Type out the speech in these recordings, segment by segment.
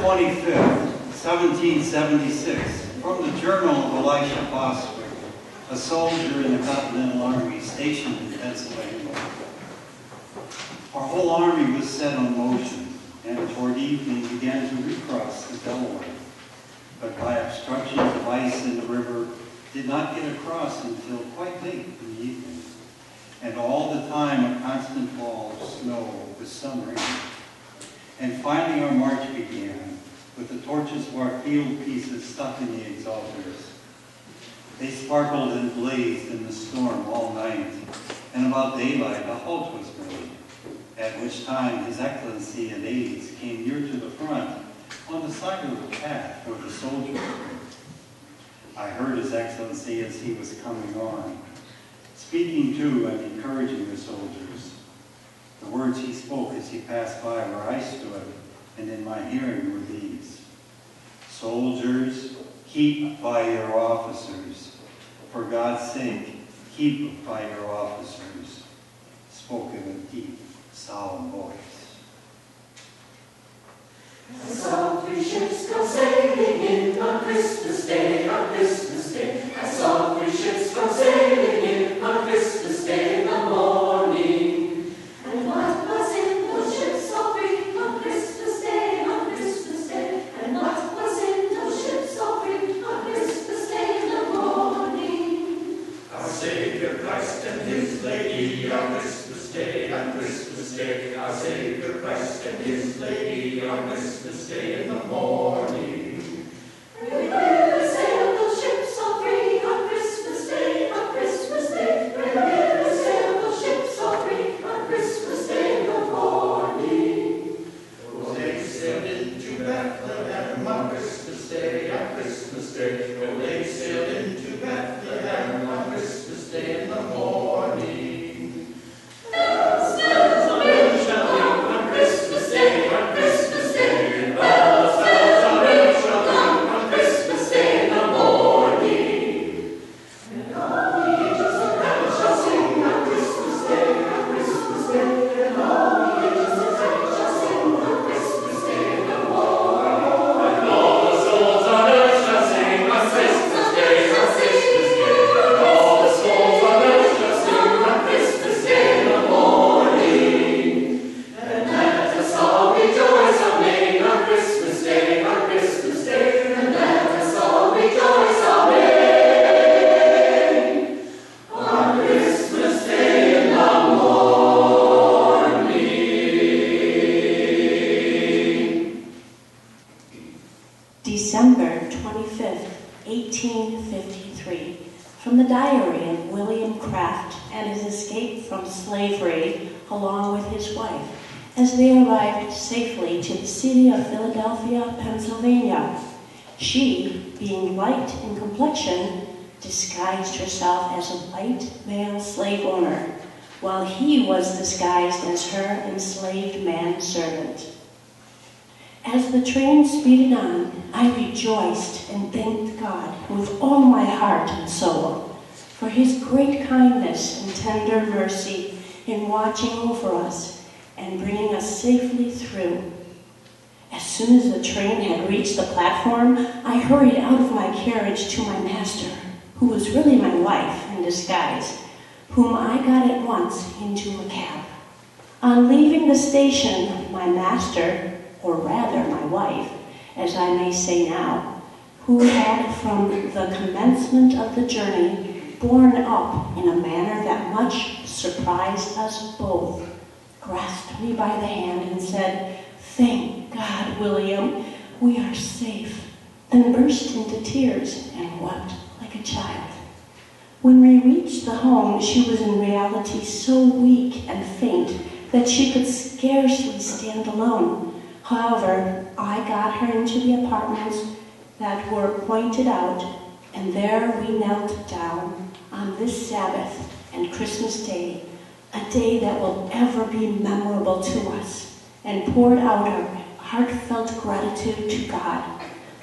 25th, 1776, from the Journal of Elisha Bostwick, a soldier in the Continental Army stationed in Pennsylvania. Our whole army was set on motion, and toward evening began to recross the Delaware, but by obstructions of ice in the river, did not get across until quite late in the evening, and all the time a constant fall of snow with some rain. And finally our march began, with the torches of our field pieces stuck in the exalters. They sparkled and blazed in the storm all night, and about daylight a halt was made, at which time His Excellency and aides came near to the front on the side of the path where the soldiers were. I heard His Excellency as he was coming on, speaking to and encouraging the soldiers. The words he spoke as he passed by where I stood and in my hearing were these: "Soldiers, keep by your officers. For God's sake, keep by your officers," spoken with deep, solemn voice. I saw 3 ships go sailing in on Christmas Day, on Christmas Day. I saw 3 ships go sailing in on Christmas Day in the morning. And what was in those ships all 3 on Christmas Day, on Christmas Day? And what was in those ships all 3 on Christmas Day in the morning? Our Savior Christ and His Lady on Christmas Day, on Christmas Day. Our Savior Christ and His Lady on Christmas Day in the morning. We will sail those ships all 3 on Christmas Day, on Christmas Day. We will sail those ships all 3 on Christmas Day in the morning. Oh, they sailed into Bethlehem on Christmas Day, on Christmas Day. Oh, they sailed into Bethlehem on Christmas Day in the morning. December 25th, 1853, from the diary of William Craft and his escape from slavery along with his wife, as they arrived safely to the city of Philadelphia, Pennsylvania. She, being light in complexion, disguised herself as a white male slave owner, while he was disguised as her enslaved manservant. As the train speeded on, I rejoiced and thanked God with all my heart and soul for His great kindness and tender mercy in watching over us and bringing us safely through. As soon as the train had reached the platform, I hurried out of my carriage to my master, who was really my wife in disguise, whom I got at once into a cab. On leaving the station, my master, or rather my wife, as I may say now, who had from the commencement of the journey borne up in a manner that much surprised us both, grasped me by the hand and said, "Thank God, William, we are safe," then burst into tears and wept like a child. When we reached the home, she was in reality so weak and faint that she could scarcely stand alone. However, I got her into the apartments that were pointed out, and there we knelt down on this Sabbath and Christmas Day, a day that will ever be memorable to us, and poured out our heartfelt gratitude to God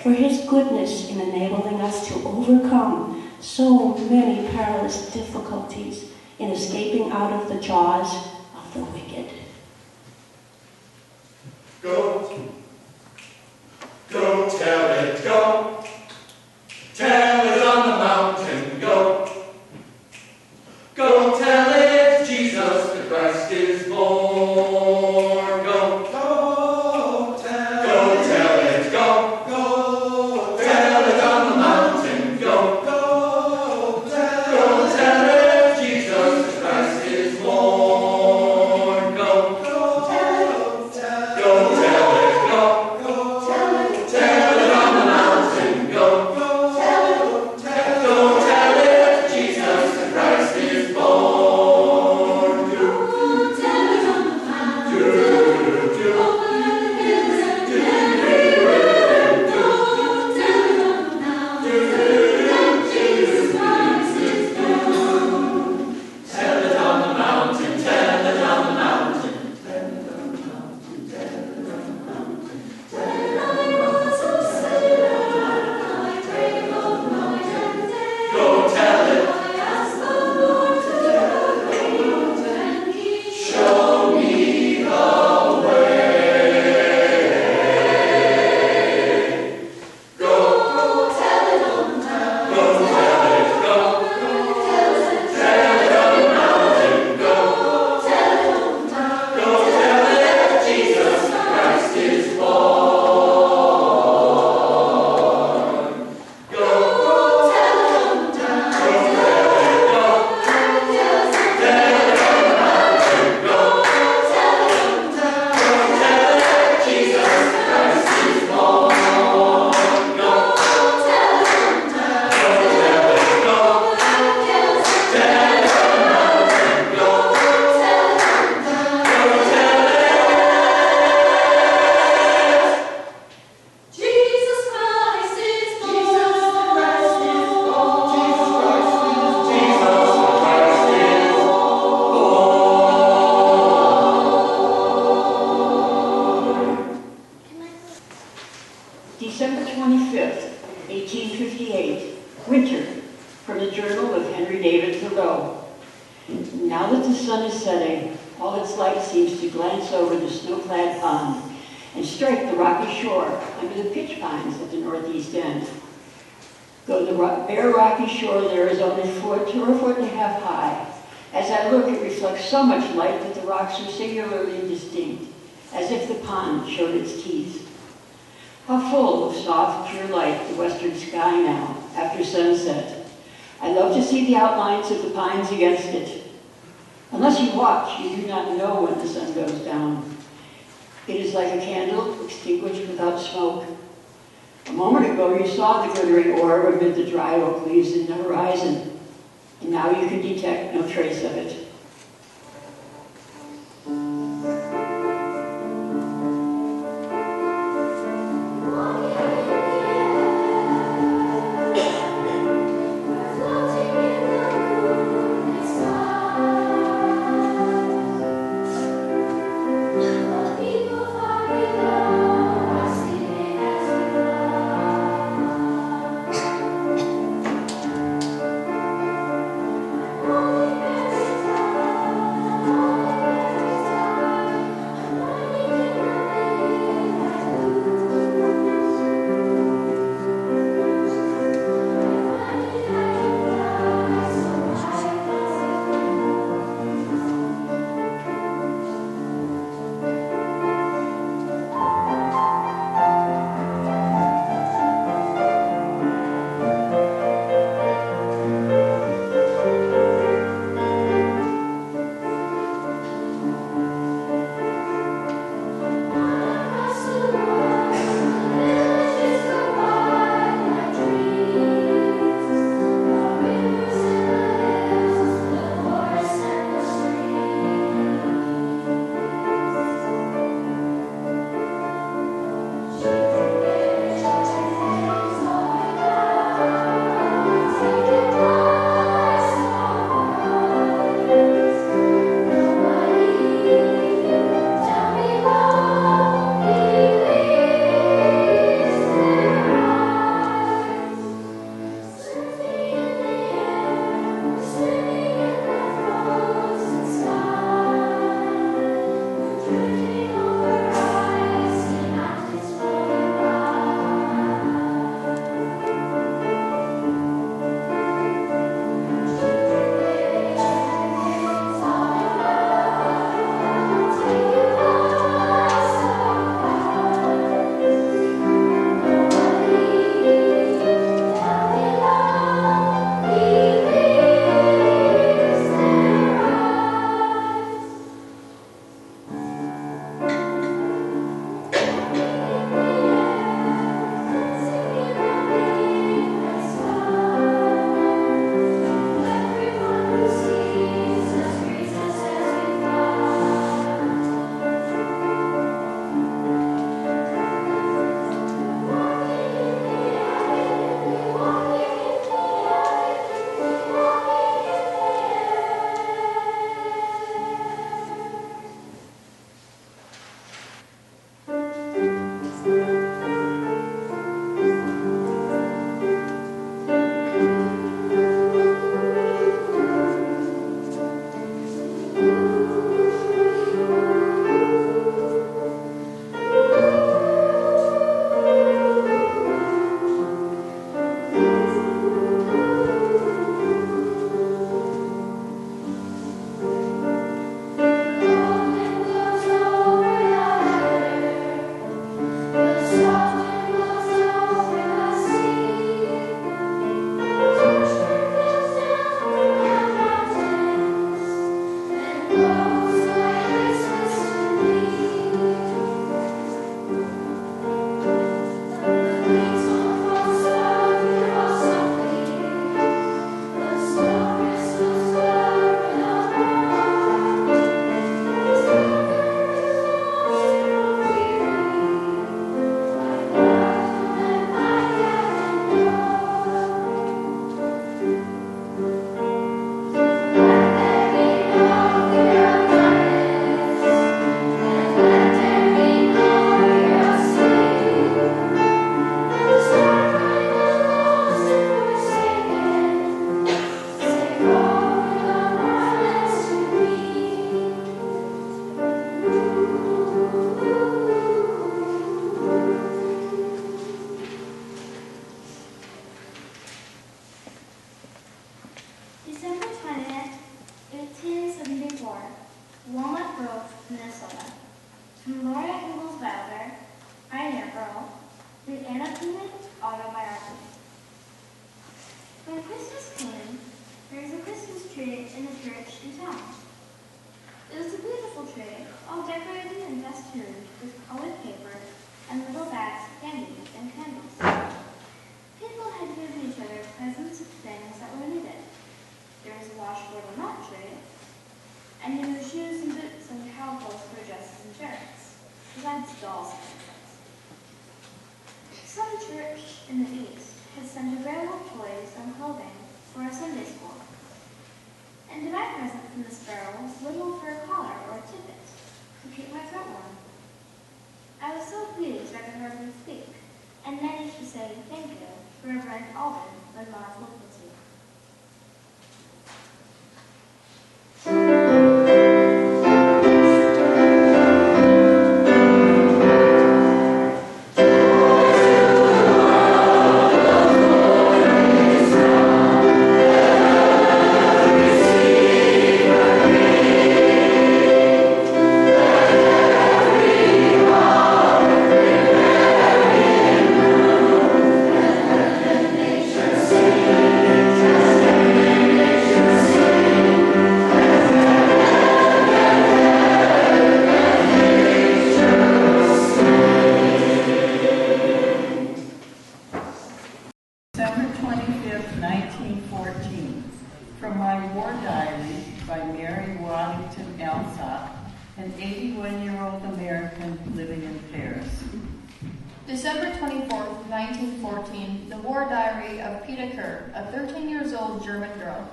for His goodness in enabling us to overcome so many perilous difficulties in escaping out of the jaws of the wicked. Go. Go tell it, go. Tell it on the mountain, go. Go tell it, Jesus the Christ is born. Go. Go tell it, go. Tell it on the mountain, go. Go tell it, Jesus the Christ is born. Go. Go tell it, go. Tell it on the mountain, go. Go tell it, Jesus the Christ is born. Go tell it on the mountain, over the hills and everywhere. Go tell it on the mountain, that Jesus Christ is born. Tell it on the mountain, tell it on the mountain, tell it on the mountain, tell it on the mountain. I was a sailor, I brave of night and day. Go tell it. I asked the Lord to lead me, and He showed me the way. Go tell it on the mountain. Go tell it, go. Tell it on the mountain, go. Tell it on the mountain. Go tell it, Jesus Christ is born. Go tell it on the mountain. Go tell it on the mountain. Go tell it on the mountain. Go tell it, Jesus Christ is born. Go tell it on the mountain. Go tell it, go. Tell it on the mountain. Go tell it on the mountain. Go tell it. Jesus Christ is born. Jesus Christ is born. Jesus Christ is December 25th, 1858, winter, from the journal of Henry David Thoreau. Now that the sun is setting, all its light seems to glance over the snow-clad pond and strike the rocky shore under the pitch pines at the northeast end. Though the bare rocky shore there is only 4 to a foot and a half high, as I look it reflects so much light that the rocks are singularly distinct, as if the pond showed its teeth. How full of soft, pure light the western sky now, after sunset. I love to see the outlines of the pines against it. Unless you watch, you do not know when the sun goes down. It is like a candle extinguished without smoke. A moment ago you saw the glittering orb amid the dry oak leaves in the horizon, and now you can detect no trace of it. Holy Spirit, 1984, Walnut Grove, Minnesota. From Laura Ingalls Wilder, Pioneer Girl, the Anna Payne autobiography. When Christmas came, there was a Christmas tree in the church in town. It was a beautiful tree, all decorated and festooned with colored paper and little bags of candy and candles. People had given each other presents of things that were needed. There was a washboard on that tree, and new shoes and boots and cowbells for dresses and shirts, besides dolls and things. Some church in the East had sent a barrel of toys and clothing for a Sunday school. And my present from this barrel was little for a collar or a tippet to keep my throat warm. I was so pleased I could hardly speak, and managed to say thank you for Reverend Alden when Mom looked at me. December 25th, 1914, from my war diary by Mary Waddington Alsop, an 81-year-old American living in Paris. December 24th, 1914, the war diary of Peta Kerr, a 13-years-old German girl.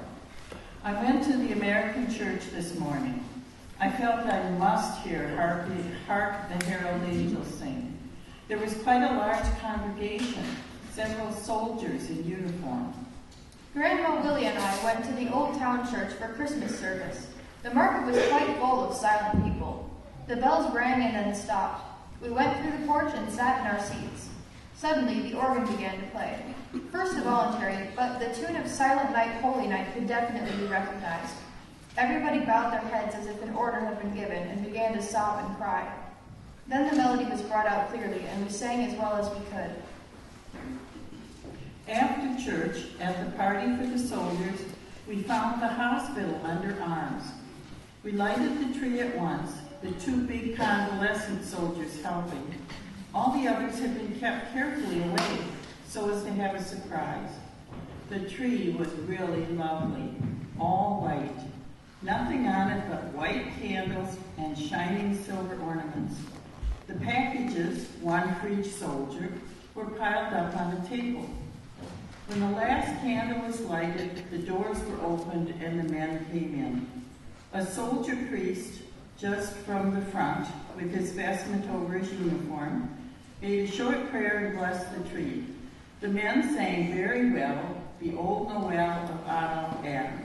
I went to the American church this morning. I felt I must hear Hark the Herald Angels Sing. There was quite a large congregation, several soldiers in uniform. Grandma Willie and I went to the Old Town Church for Christmas service. The market was quite full of silent people. The bells rang and then stopped. We went through the porch and sat in our seats. Suddenly, the organ began to play. First a voluntary, but the tune of Silent Night, Holy Night could definitely be recognized. Everybody bowed their heads as if an order had been given and began to sob and cry. Then the melody was brought out clearly, and we sang as well as we could. After church, at the party for the soldiers, we found the hospital under arms. We lighted the tree at once, the two big convalescent soldiers helping. All the others had been kept carefully away so as to have a surprise. The tree was really lovely, all white. Nothing on it but white candles and shining silver ornaments. The packages, one for each soldier, were piled up on the table. When the last candle was lighted, the doors were opened and the men came in. A soldier priest, just from the front, with his vestment over his uniform, made a short prayer and blessed the tree. The men sang very well, the Old Noel of Adolf Adam.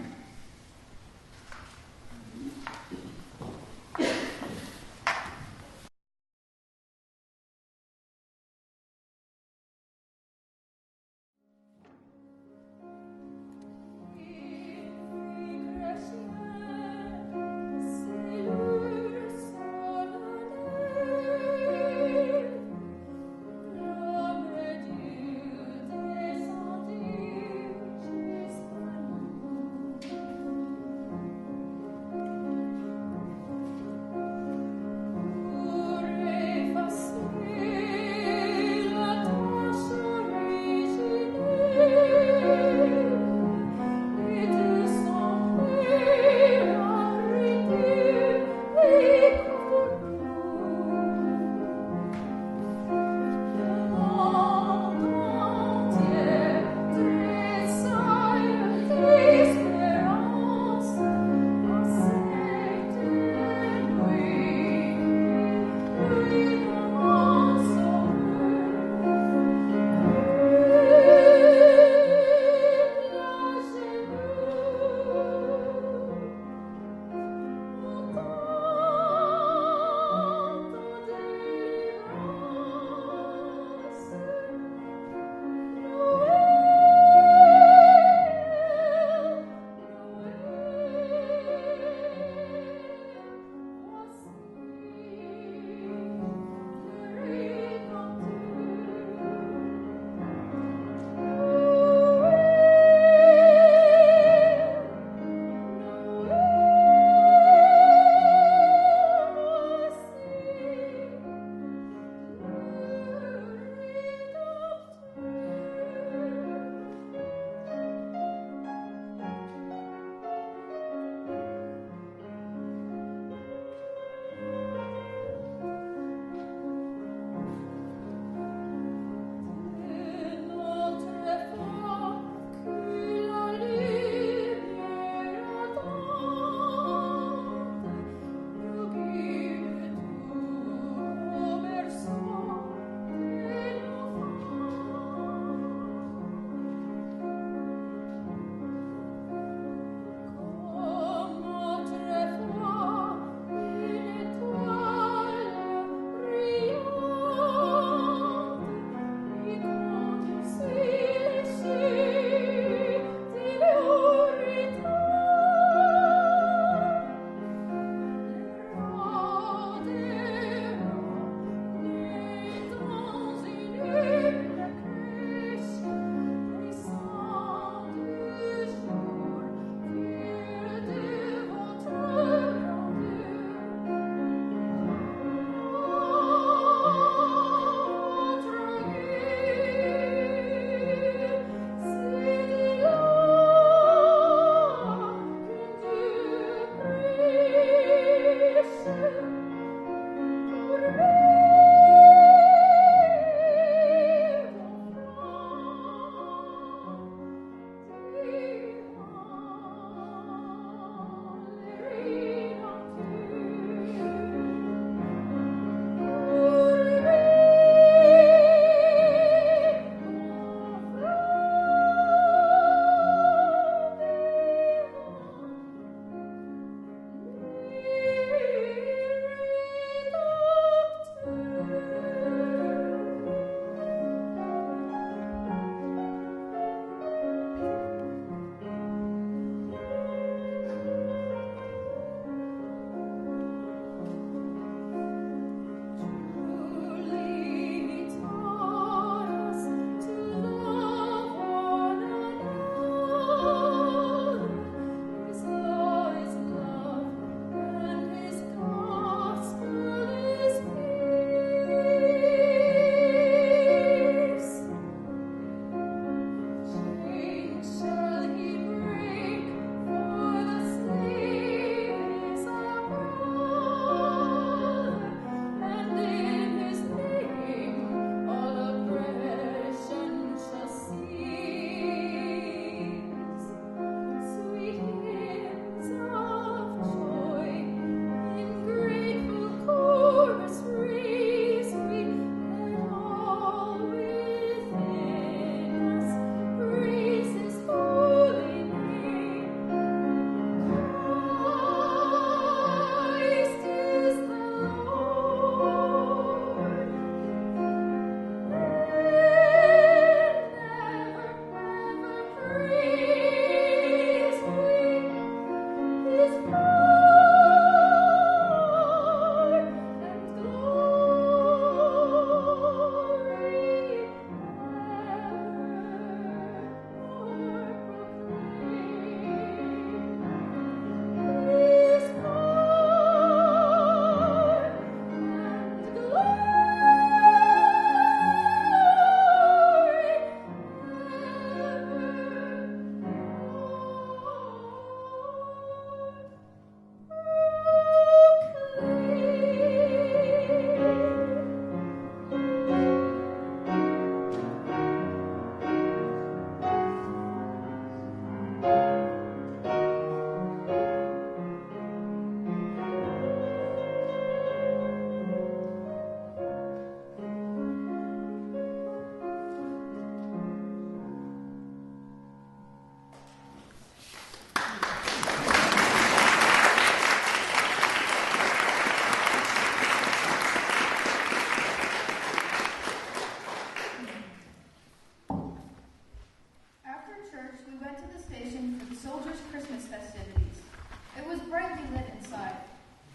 station for the soldiers' Christmas festivities. It was brightly lit inside.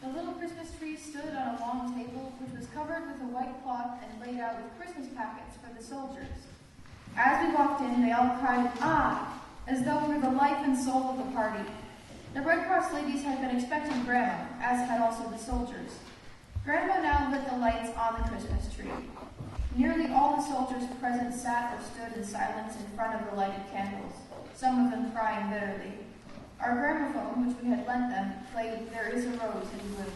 The little Christmas tree stood on a long table, which was covered with a white cloth and laid out with Christmas packets for the soldiers. As we walked in, they all cried, "Ah!" as though we were the life and soul of the party. The Red Cross ladies had been expecting Grandma, as had also the soldiers. Grandma now lit the lights on the Christmas tree. Nearly all the soldiers present sat or stood in silence in front of the lighted candles, some of them crying bitterly. Our gramophone, which we had lent them, played "There Is a Rose in Bloom."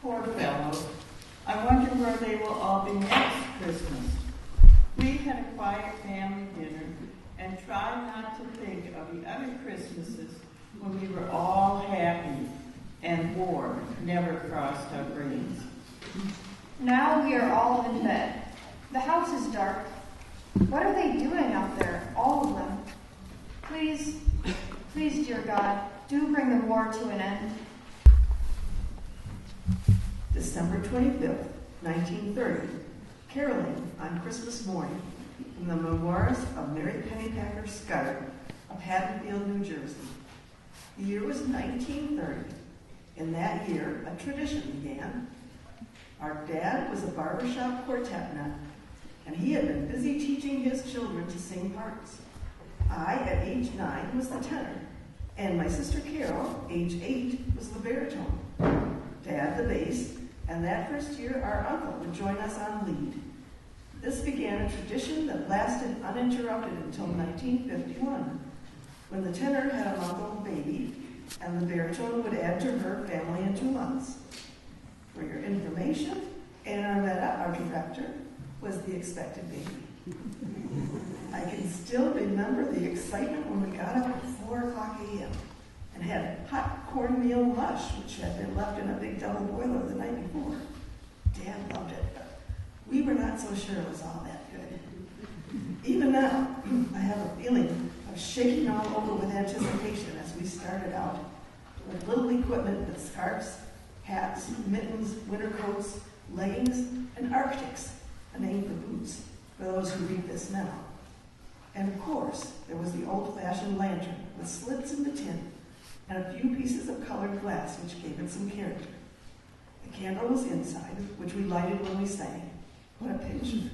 Poor fellows. I wonder where they will all be next Christmas. We had a quiet family dinner and tried not to think of the other Christmases when we were all happy and war never crossed our brains. Now we are all in bed. The house is dark. What are they doing out there, all of them? Please, please, dear God, do bring the war to an end. December 25th, 1930, caroling on Christmas morning from the memoirs of Mary Pennypacker Scudder of Haddonfield, New Jersey. The year was 1930. In that year, a tradition began. Our dad was a barbershop quartet nut, and he had been busy teaching his children to sing parts. I, at age 9, was the tenor, and my sister Carol, age 8, was the baritone. Dad, the bass, and that first year our uncle would join us on lead. This began a tradition that lasted uninterrupted until 1951, when the tenor had a month-old baby, and the baritone would add to her family in 2 months. For your information, Armetta, our director, was the expected baby. I can still remember the excitement when we got up at 4 o'clock a.m. and had hot cornmeal mush, which had been left in a big double boiler the night before. Dad loved it, but we were not so sure it was all that good. Even now, I have a feeling of shaking all over with anticipation as we started out with little equipment with scarves, hats, mittens, winter coats, leggings, and Arctics, a name for boots, for those who read this now. And of course, there was the old-fashioned lantern with slits in the tin and a few pieces of colored glass which gave it some character. The candle was inside, which we lighted when we sang. What a picture.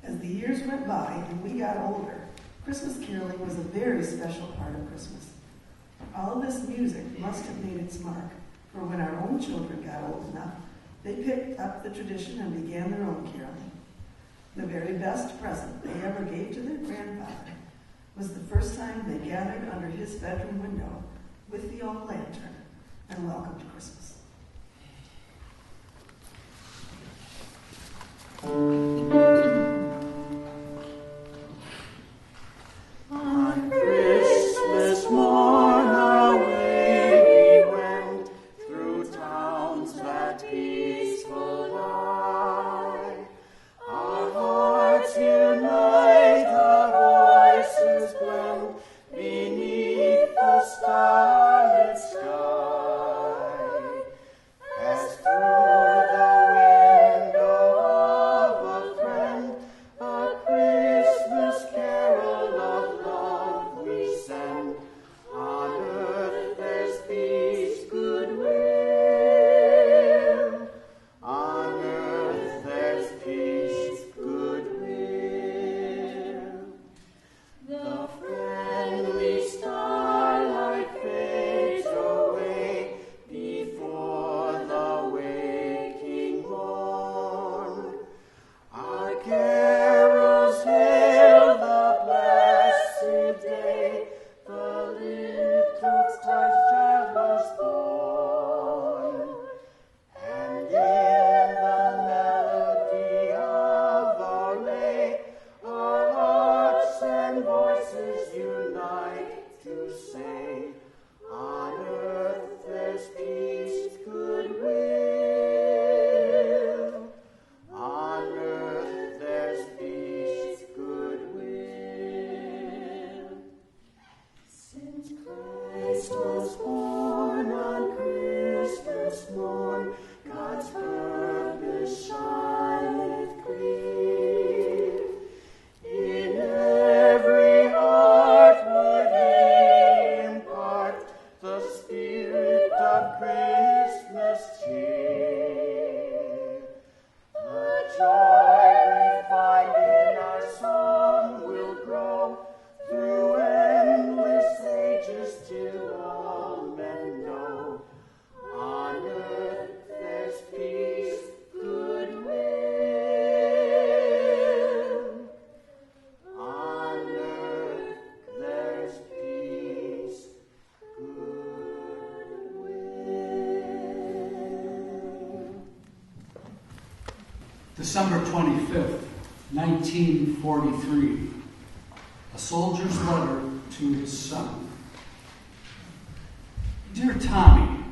As the years went by and we got older, Christmas caroling was a very special part of Christmas. All this music must have made its mark, for when our own children got old enough, they picked up the tradition and began their own caroling. The very best present they ever gave to their grandfather was the first time they gathered under his bedroom window with the old lantern and welcomed Christmas. On Christmas morn away we went through towns that peaceful lie. Our hearts unite, our voices blend beneath the starlit sky. As through the window of a friend, a Christmas carol of love we send. On earth there's peace, goodwill. On earth there's peace, goodwill. The friendly starlight fades away before the waking morn. Our carols hail the blessed day, the little Christ child was born. And in the melody of our lay, our hearts and voices unite to say, on earth there's peace, goodwill. On earth there's peace, goodwill. Since Christ was born on Christmas morn, God's purpose shineth clear. In every heart would He impart the spirit of Christmas cheer. The joy we find in our song will grow through endless ages till all men know. On earth there's peace, goodwill. On earth there's peace, goodwill. December 25th, 1943. A soldier's letter to his son. Dear Tommy,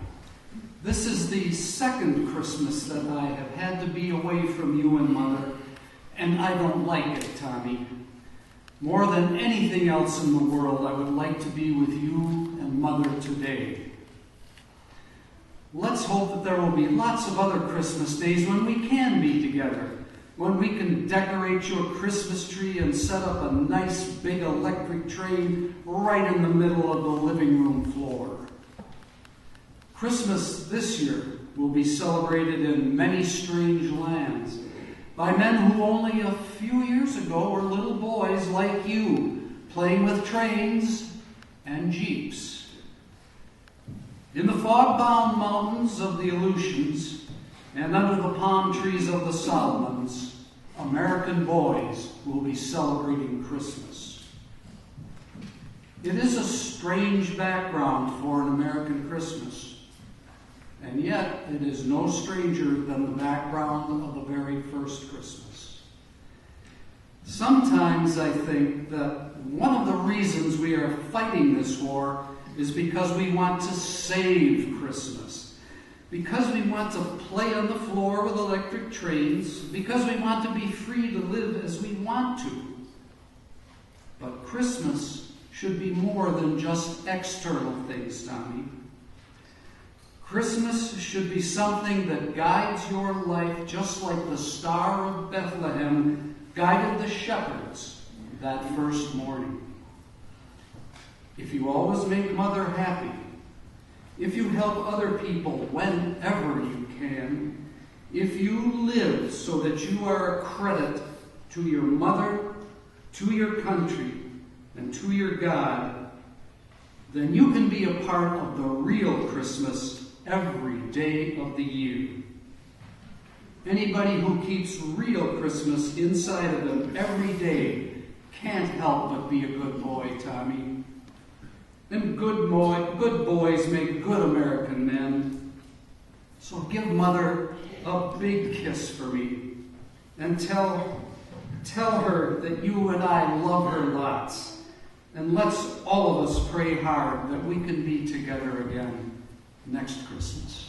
this is the second Christmas that I have had to be away from you and Mother, and I don't like it, Tommy. More than anything else in the world, I would like to be with you and Mother today. Let's hope that there will be lots of other Christmas days when we can be together, when we can decorate your Christmas tree and set up a nice big electric train right in the middle of the living room floor. Christmas this year will be celebrated in many strange lands by men who only a few years ago were little boys like you, playing with trains and jeeps. In the fog-bound mountains of the Aleutians and under the palm trees of the Solomons, American boys will be celebrating Christmas. It is a strange background for an American Christmas, and yet it is no stranger than the background of the very first Christmas. Sometimes I think that one of the reasons we are fighting this war is because we want to save Christmas, because we want to play on the floor with electric trains, because we want to be free to live as we want to. But Christmas should be more than just external things, Tommy. Christmas should be something that guides your life just like the Star of Bethlehem guided the shepherds that first morning. If you always make Mother happy, if you help other people whenever you can, if you live so that you are a credit to your mother, to your country, and to your God, then you can be a part of the real Christmas every day of the year. Anybody who keeps real Christmas inside of them every day can't help but be a good boy, Tommy. And good boys make good American men. So give Mother a big kiss for me and tell her that you and I love her lots. And let's all of us pray hard that we can be together again next Christmas.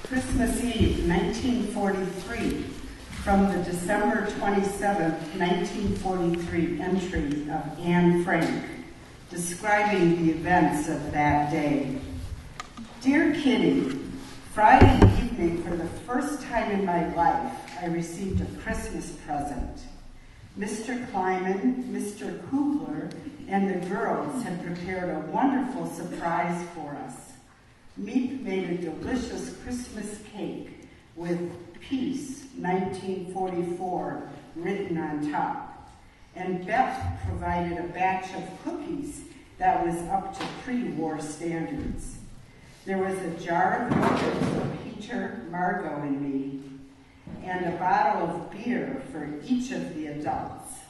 Christmas Eve, 1943, from the December 27, 1943 entry of Anne Frank, describing the events of that day. Dear Kitty, Friday evening, for the first time in my life, I received a Christmas present. Mr. Kleiman, Mr. Kugler, and the girls had prepared a wonderful surprise for us. Meep made a delicious Christmas cake with Peace 1944 written on top. And Beth provided a batch of cookies that was up to pre-war standards. There was a jar of yogurt for Peter, Margot, and me. and a bottle of beer for each of the adults.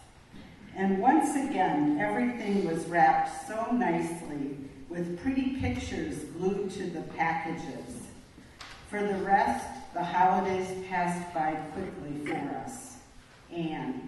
And once again, everything was wrapped so nicely with pretty pictures glued to the packages. For the rest, the holidays passed by quickly for us. Anne.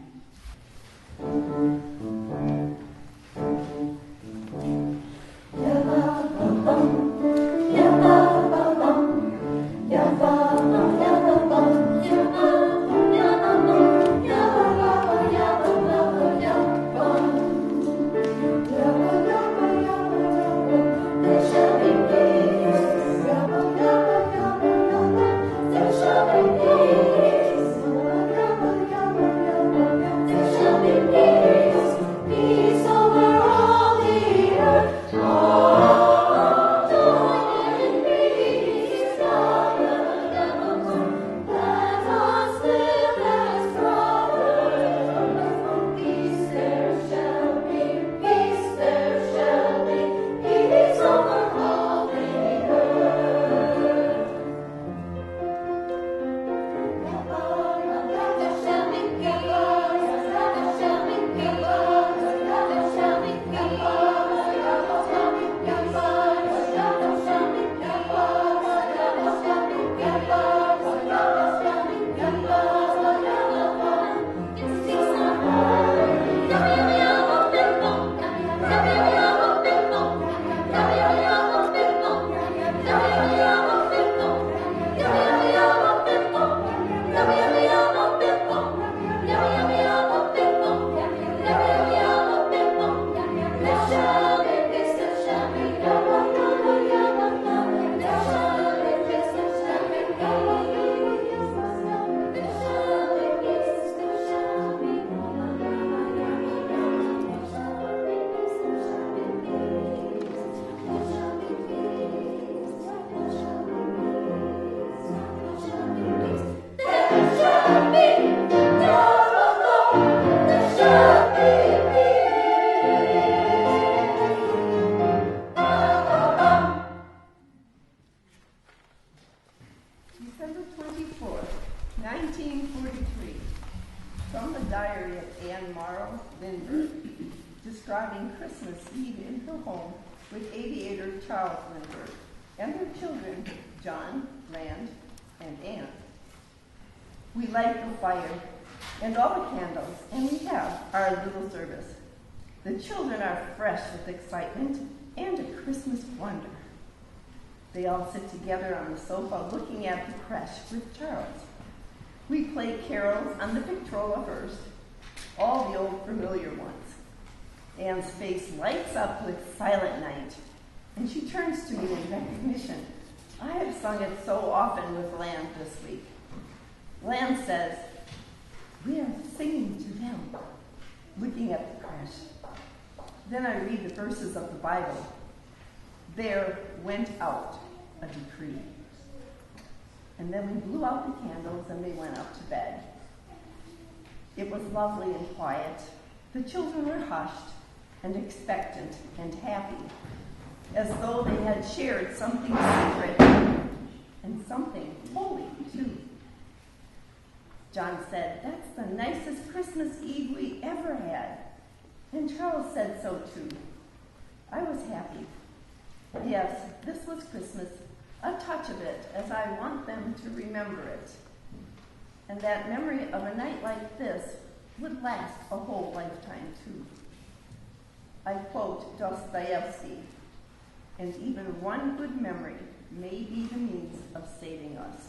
December 24th, 1943, from the diary of Anne Morrow Lindbergh, describing Christmas Eve in her home with aviator Charles Lindbergh and their children, John, Rand, and Anne. We light the fire and all the candles, and we have our little service. The children are fresh with excitement and a Christmas wonder. They all sit together on the sofa looking at the creche with Charles. We play carols on the Victrola first, all the old familiar ones. Anne's face lights up with Silent Night, and she turns to me in recognition. I have sung it so often with Land this week. Land says, "We are singing to them," looking at the creche. Then I read the verses of the Bible. There went out a decree. And then we blew out the candles and we went up to bed. It was lovely and quiet. The children were hushed and expectant and happy, as though they had shared something secret and something holy too. John said, "That's the nicest Christmas Eve we ever had." And Charles said so too. I was happy. Yes, this was Christmas, a touch of it, as I want them to remember it. And that memory of a night like this would last a whole lifetime too. I quote Dostoevsky, "And even one good memory may be the means of saving us."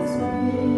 It's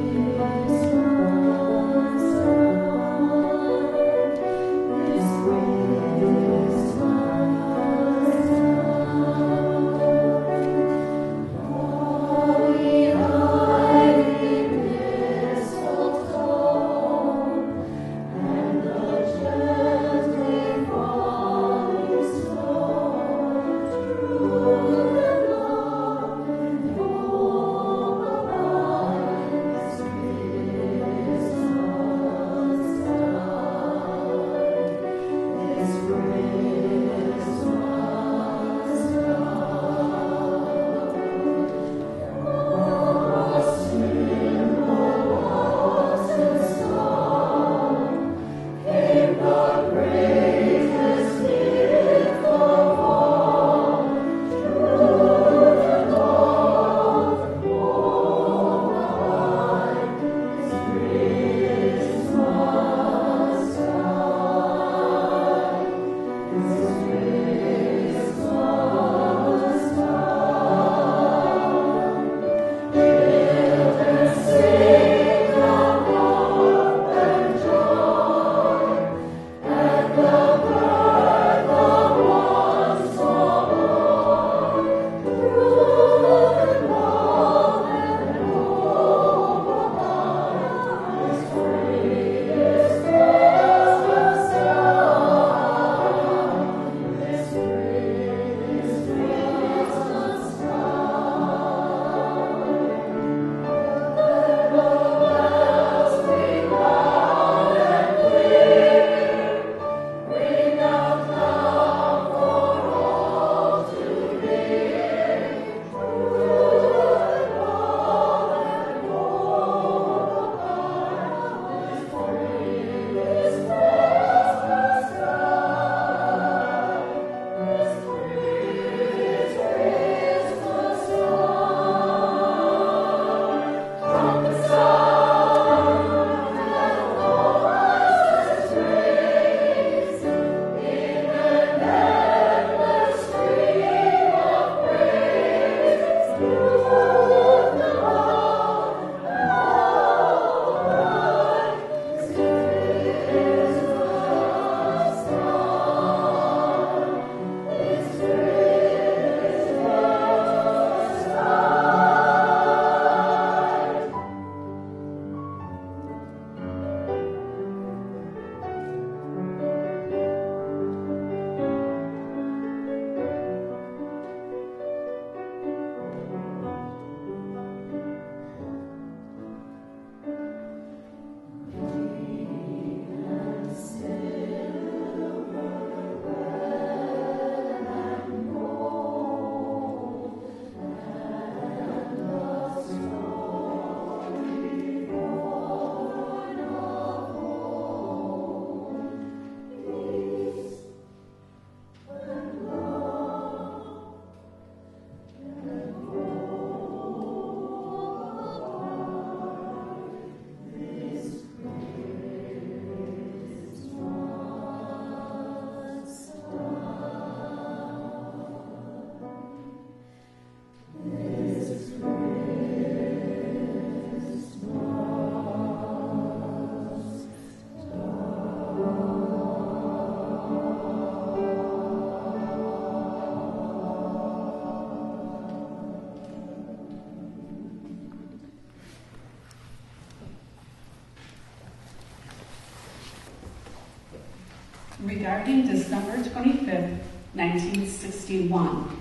regarding December 25th, 1961.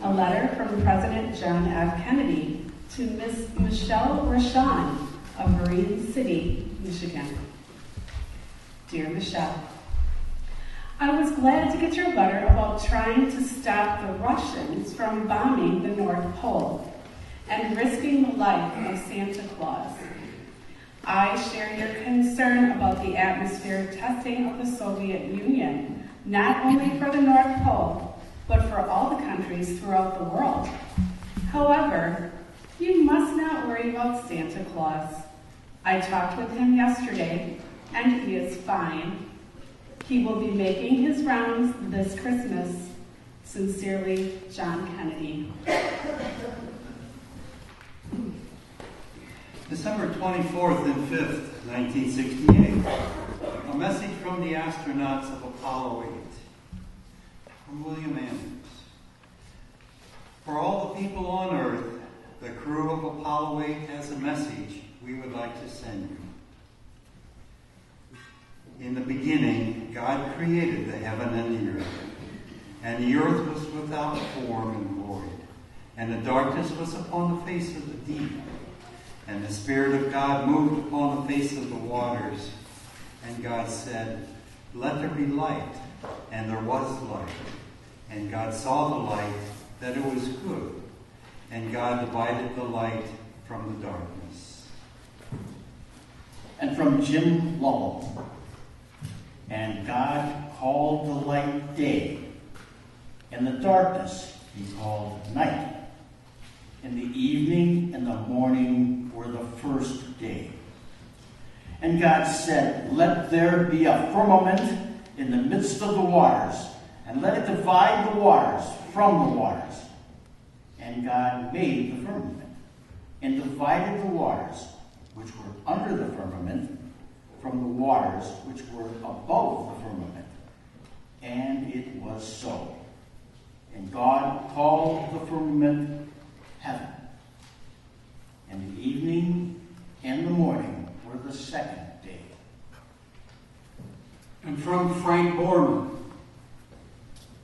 A letter from President John F. Kennedy to Miss Michelle Rashan of Marine City, Michigan. Dear Michelle, I was glad to get your letter about trying to stop the Russians from bombing the North Pole and risking the life of Santa Claus. I share your concern about the atmospheric testing of the Soviet Union, not only for the North Pole, but for all the countries throughout the world. However, you must not worry about Santa Claus. I talked with him yesterday, and he is fine. He will be making his rounds this Christmas. Sincerely, John Kennedy. December 24th and 5th, 1968. A message from the astronauts of Apollo 8. From William Anders. For all the people on Earth, the crew of Apollo 8 has a message we would like to send you. In the beginning, God created the heaven and the earth. And the earth was without form and void. And the darkness was upon the face of the deep. And the Spirit of God moved upon the face of the waters. And God said, "Let there be light." And there was light. And God saw the light, that it was good. And God divided the light from the darkness. And from Jim Lovell. And God called the light day, and the darkness he called night. And the evening and the morning were the first day. And God said, "Let there be a firmament in the midst of the waters, and let it divide the waters from the waters." And God made the firmament, and divided the waters which were under the firmament from the waters which were above the firmament. And it was so. And God called the firmament heaven. And the evening and the morning were the second day. And from Frank Borman.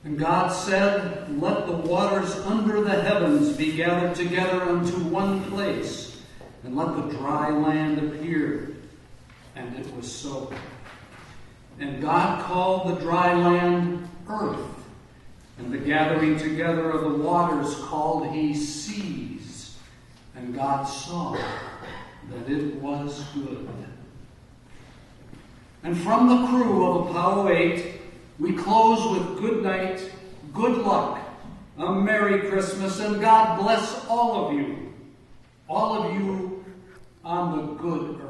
And God said, "Let the waters under the heavens be gathered together unto one place, and let the dry land appear." And it was so. And God called the dry land earth, and the gathering together of the waters called he seas. And God saw that it was good. And from the crew of Apollo 8, we close with good night, good luck, a Merry Christmas, and God bless all of you on the good earth.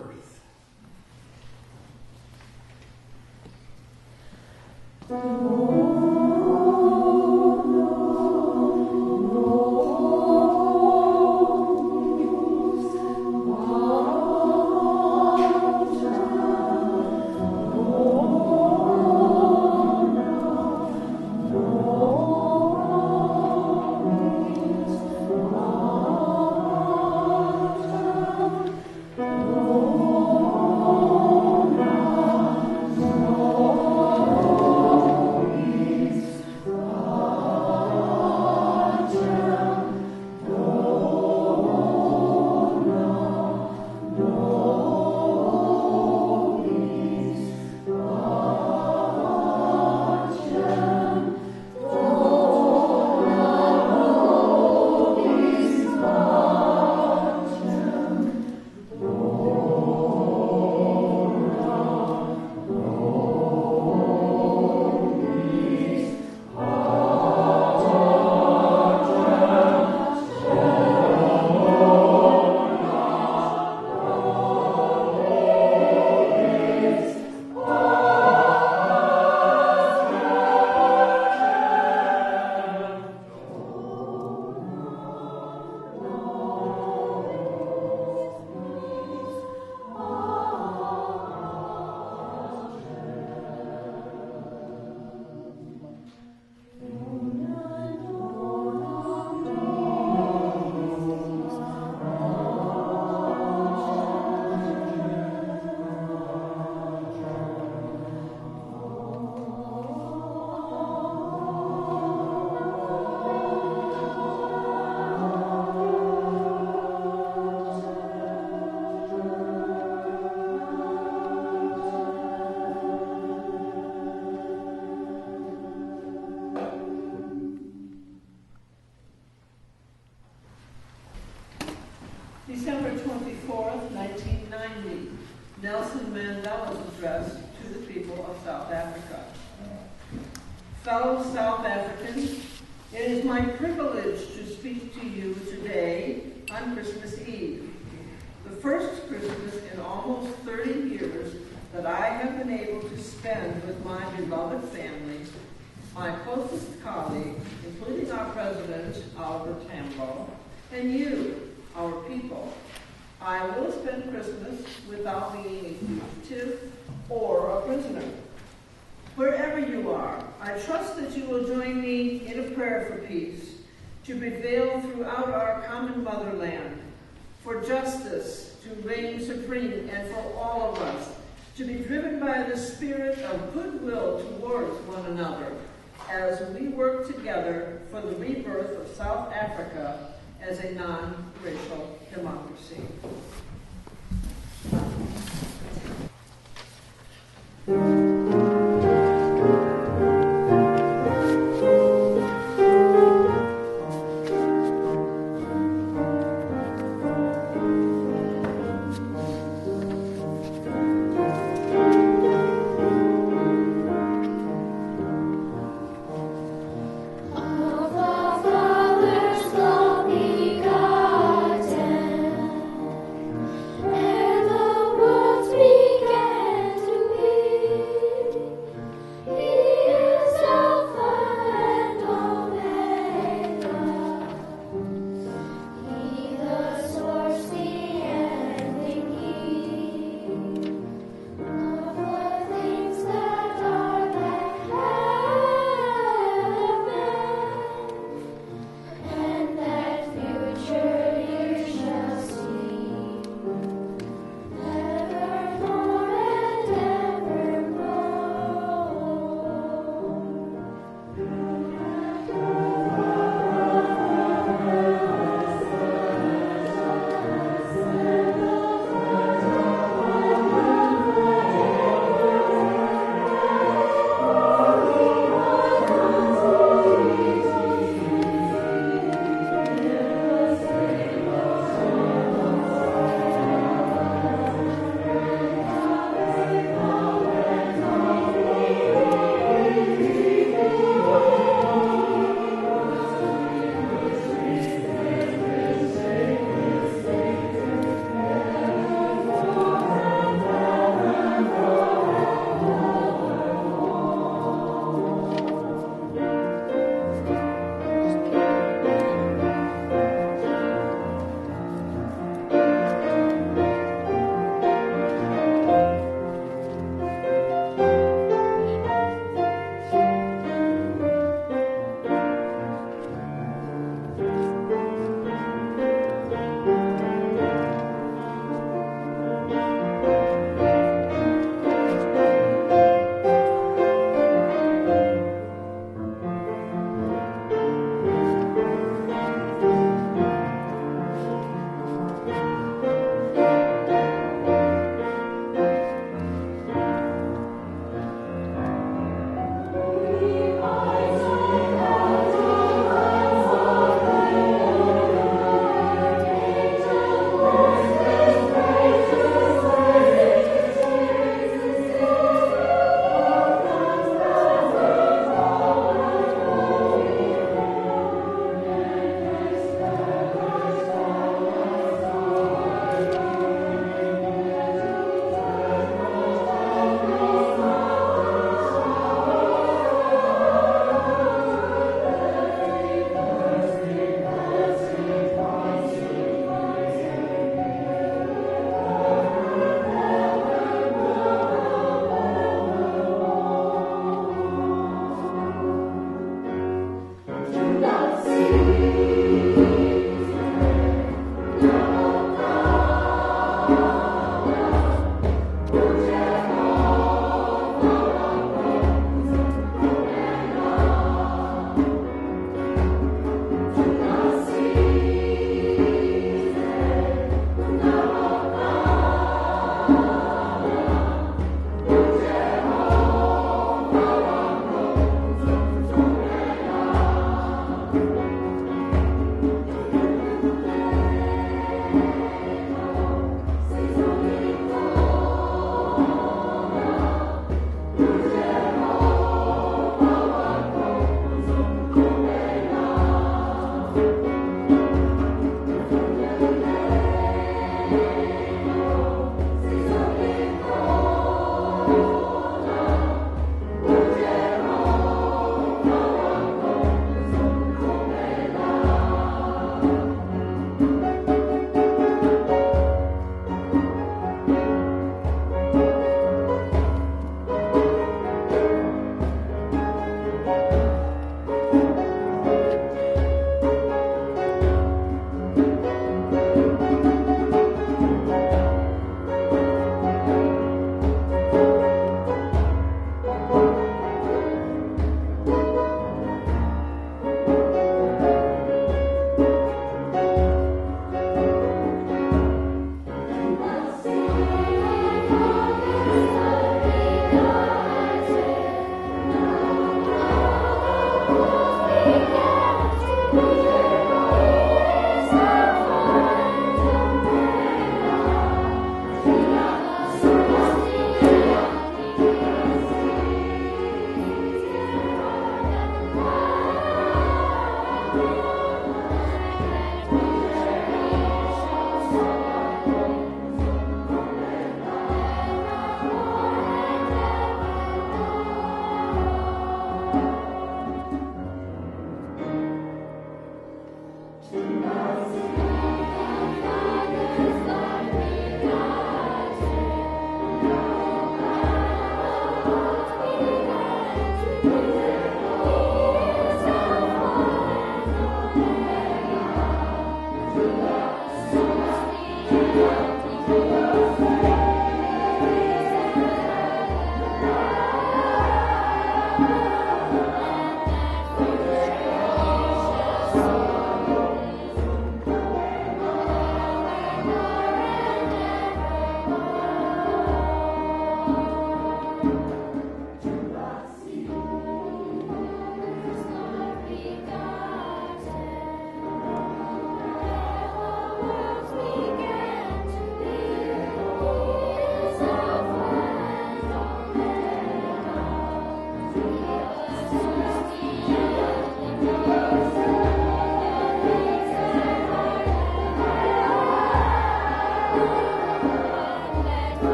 Nelson Mandela's address to the people of South Africa. Fellow South Africans, it is my privilege to speak to you today on Christmas Eve, the first Christmas in almost 30 years that I have been able to spend with my beloved family, my closest colleagues, including our president, Oliver Tambo, and you, our people. I will spend Christmas without being a fugitive or a prisoner. Wherever you are, I trust that you will join me in a prayer for peace, to prevail throughout our common motherland, for justice to reign supreme, and for all of us to be driven by the spirit of goodwill towards one another as we work together for the rebirth of South Africa as a non-racial democracy.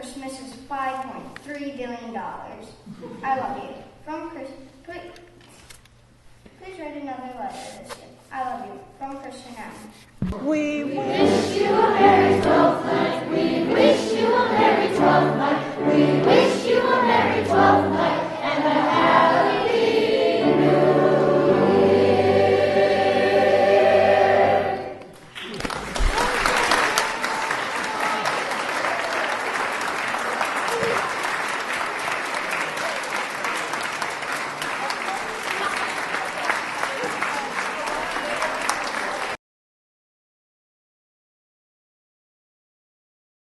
Christmas is $5.3 billion. I love you. From